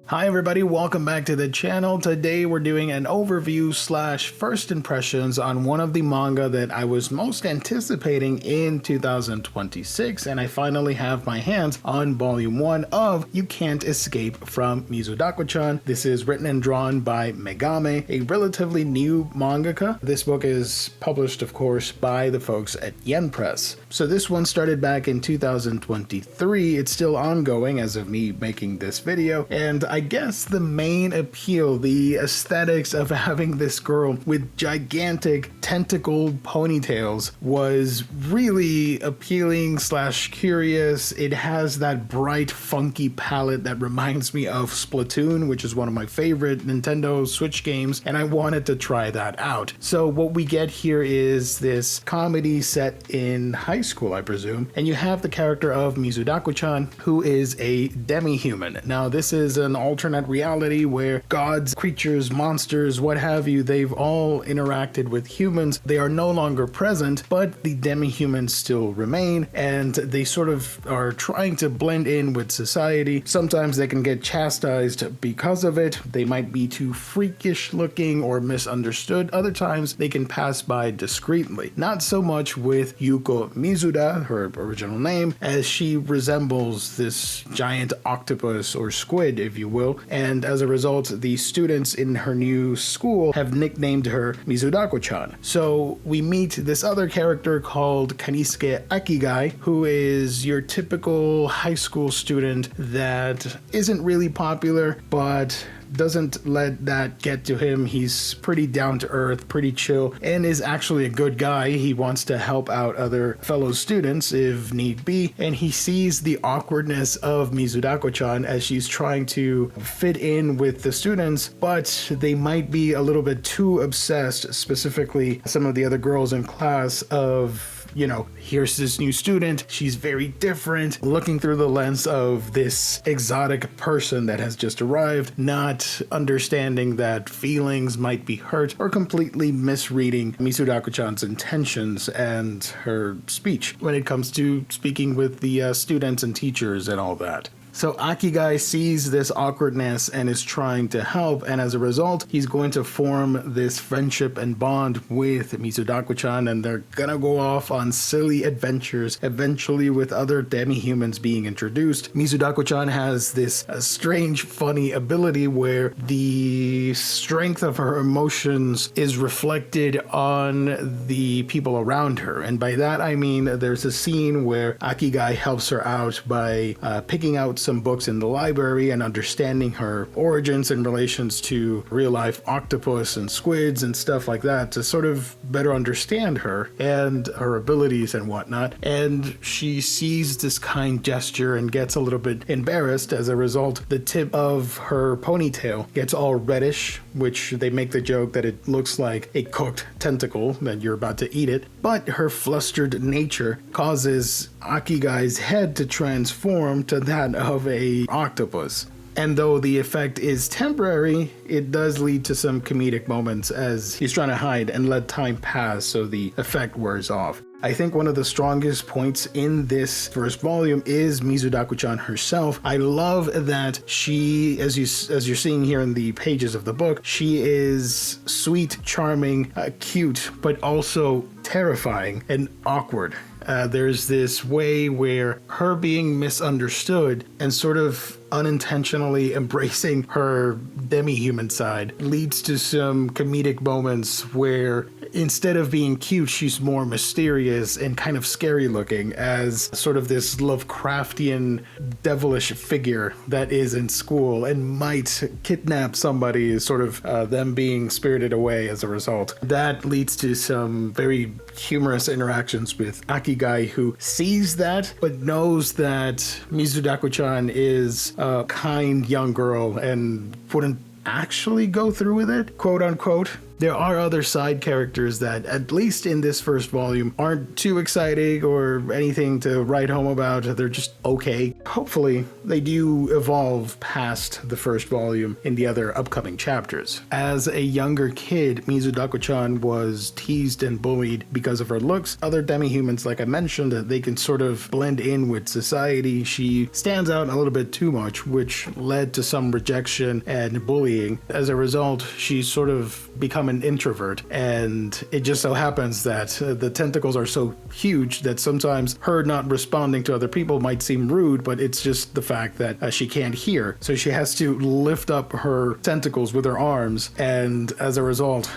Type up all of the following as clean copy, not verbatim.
Hi everybody, welcome back to the channel. Today we're doing an overview slash first impressions on one of the manga that I was most anticipating in 2026, and I finally have my hands on volume 1 of You Can't Escape from Mizudako-Chan. This is written and drawn by Megame, a relatively new mangaka. This book is published, of course, by the folks at Yen Press. So this one started back in 2023. It's still ongoing as of me making this video, and I guess the main appeal, the aesthetics of having this girl with gigantic tentacled ponytails was really appealing slash curious. It has that bright, funky palette that reminds me of Splatoon, which is one of my favorite Nintendo Switch games, and I wanted to try that out. So what we get here is this comedy set in high school, I presume, and you have the character of Mizudako-Chan, who is a demi-human. Now, this is an alternate reality where gods, creatures, monsters, what have you, they've all interacted with humans. They are no longer present, but the demi-humans still remain, and they sort of are trying to blend in with society. Sometimes they can get chastised because of it. They might be too freakish looking or misunderstood. Other times they can pass by discreetly. Not so much with Yuko Mizuda, her original name, as she resembles this giant octopus or squid, if you will, and as a result, the students in her new school have nicknamed her Mizudako-Chan. So we meet this other character called Kanisuke Akigai, who is your typical high school student that isn't really popular, but doesn't let that get to him. He's pretty down to earth, pretty chill, and is actually a good guy. He wants to help out other fellow students if need be, and he sees the awkwardness of Mizudako-chan as she's trying to fit in with the students, but they might be a little bit too obsessed, specifically some of the other girls in class, of, you know, here's this new student, she's very different, looking through the lens of this exotic person that has just arrived, not understanding that feelings might be hurt, or completely misreading Mizudako-chan's intentions and her speech when it comes to speaking with the students and teachers and all that. So Akigai sees this awkwardness and is trying to help, and as a result, he's going to form this friendship and bond with Mizudako-chan, and they're gonna go off on silly adventures, eventually with other demi-humans being introduced. Mizudako-chan has this strange, funny ability where the strength of her emotions is reflected on the people around her, and by that I mean there's a scene where Akigai helps her out by picking out some books in the library and understanding her origins and relations to real-life octopus and squids and stuff like that to sort of better understand her and her abilities and whatnot. And she sees this kind gesture and gets a little bit embarrassed. As a result, the tip of her ponytail gets all reddish, which they make the joke that it looks like a cooked tentacle, that you're about to eat it. But her flustered nature causes Akigai's head to transform to that of a octopus. And though the effect is temporary, it does lead to some comedic moments as he's trying to hide and let time pass so the effect wears off. I think one of the strongest points in this first volume is Mizudako-chan herself. I love that she, as you're seeing here in the pages of the book, she is sweet, charming, cute, but also terrifying and awkward. There's this way where her being misunderstood and sort of unintentionally embracing her demi-human side leads to some comedic moments where instead of being cute, she's more mysterious and kind of scary looking as sort of this Lovecraftian devilish figure that is in school and might kidnap somebody, sort of them being spirited away as a result. That leads to some very humorous interactions with Akigai, who sees that but knows that Mizudako-chan is a kind young girl and wouldn't actually go through with it, quote unquote. There are other side characters that, at least in this first volume, aren't too exciting or anything to write home about. They're just okay. hopefully they do evolve past the first volume in the other upcoming chapters. As a younger kid, Mizudako-Chan was teased and bullied because of her looks. Other demi-humans, like I mentioned, they can sort of blend in with society. She stands out a little bit too much, which led to some rejection and bullying. As a result, she's sort of become an introvert, and it just so happens that the tentacles are so huge that sometimes her not responding to other people might seem rude, but it's just the fact that she can't hear. So she has to lift up her tentacles with her arms, and as a result,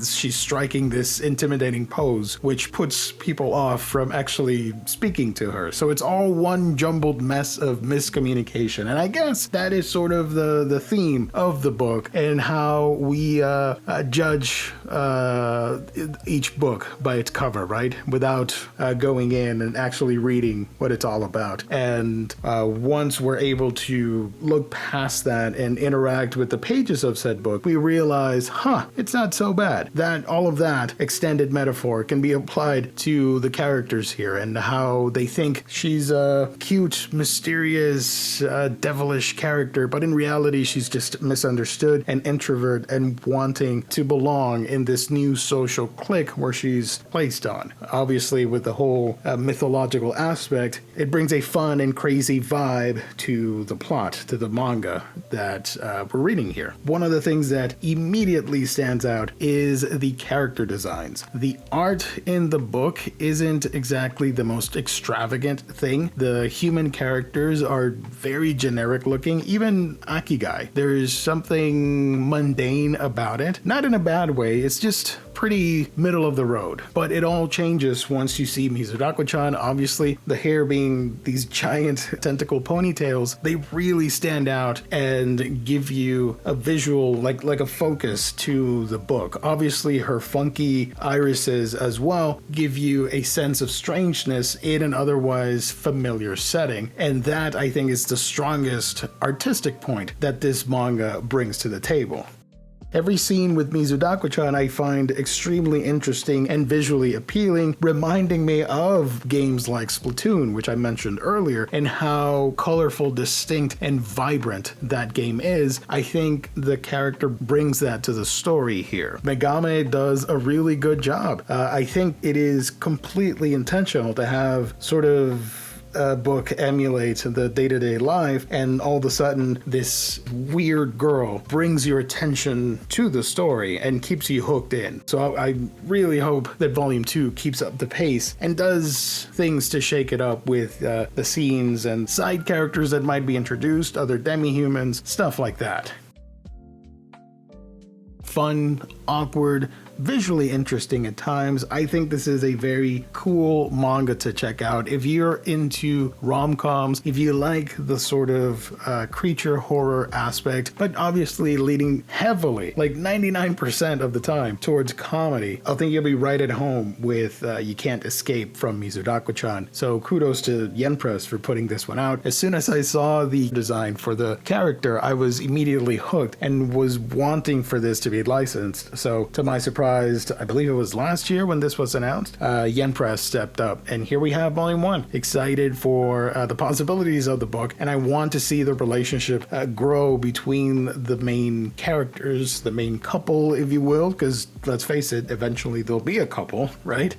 she's striking this intimidating pose, which puts people off from actually speaking to her. So it's all one jumbled mess of miscommunication, and I guess that is sort of the theme of the book and how we judge each book by its cover, right? Without going in and actually reading what it's all about. And once we're able to look past that and interact with the pages of said book, we realize, it's not so bad. That all of that extended metaphor can be applied to the characters here and how they think she's a cute, mysterious, devilish character, but in reality, she's just misunderstood, an introvert, and wanting to belong in this new social clique where she's placed on. Obviously, with the whole mythological aspect, it brings a fun and crazy vibe to the plot, to the manga that we're reading here. One of the things that immediately stands out is the character designs. The art in the book isn't exactly the most extravagant thing. The human characters are very generic looking, even Akigai. There's something mundane about it. Not in a bad way, it's just pretty middle of the road. But it all changes once you see Mizudako-Chan. Obviously, the hair being these giant tentacle ponytails, they really stand out and give you a visual, like a focus to the book. Obviously, her funky irises as well give you a sense of strangeness in an otherwise familiar setting. And that, I think, is the strongest artistic point that this manga brings to the table. Every scene with Mizudako-Chan I find extremely interesting and visually appealing, reminding me of games like Splatoon, which I mentioned earlier, and how colorful, distinct, and vibrant that game is. I think the character brings that to the story here. Megame does a really good job. I think it is completely intentional to have sort of book emulates the day-to-day life, and all of a sudden this weird girl brings your attention to the story and keeps you hooked in. So I really hope that volume 2 keeps up the pace and does things to shake it up with the scenes and side characters that might be introduced, other demi-humans, stuff like that. Fun, awkward, visually interesting at times. I think this is a very cool manga to check out. If you're into rom-coms, if you like the sort of creature horror aspect, but obviously leading heavily, like 99% of the time, towards comedy, I think you'll be right at home with You Can't Escape from Mizudako-Chan. So kudos to Yen Press for putting this one out. As soon as I saw the design for the character, I was immediately hooked and was wanting for this to be licensed. So to my surprise, I believe it was last year when this was announced, Yen Press stepped up, and here we have volume 1. Excited for the possibilities of the book, and I want to see the relationship grow between the main characters, the main couple, if you will, because let's face it, eventually there'll be a couple, right?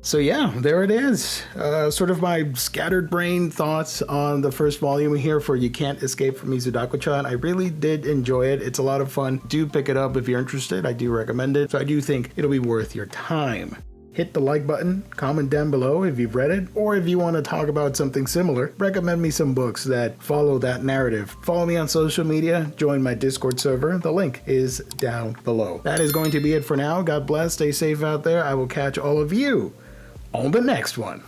So yeah, there it is. Sort of my scattered brain thoughts on the first volume here for You Can't Escape from Mizudako-Chan. I really did enjoy it. It's a lot of fun. Do pick it up if you're interested. I do recommend it. So I do think it'll be worth your time. Hit the like button, comment down below if you've read it, or if you want to talk about something similar, recommend me some books that follow that narrative. Follow me on social media, join my Discord server. The link is down below. That is going to be it for now. God bless, stay safe out there. I will catch all of you on the next one.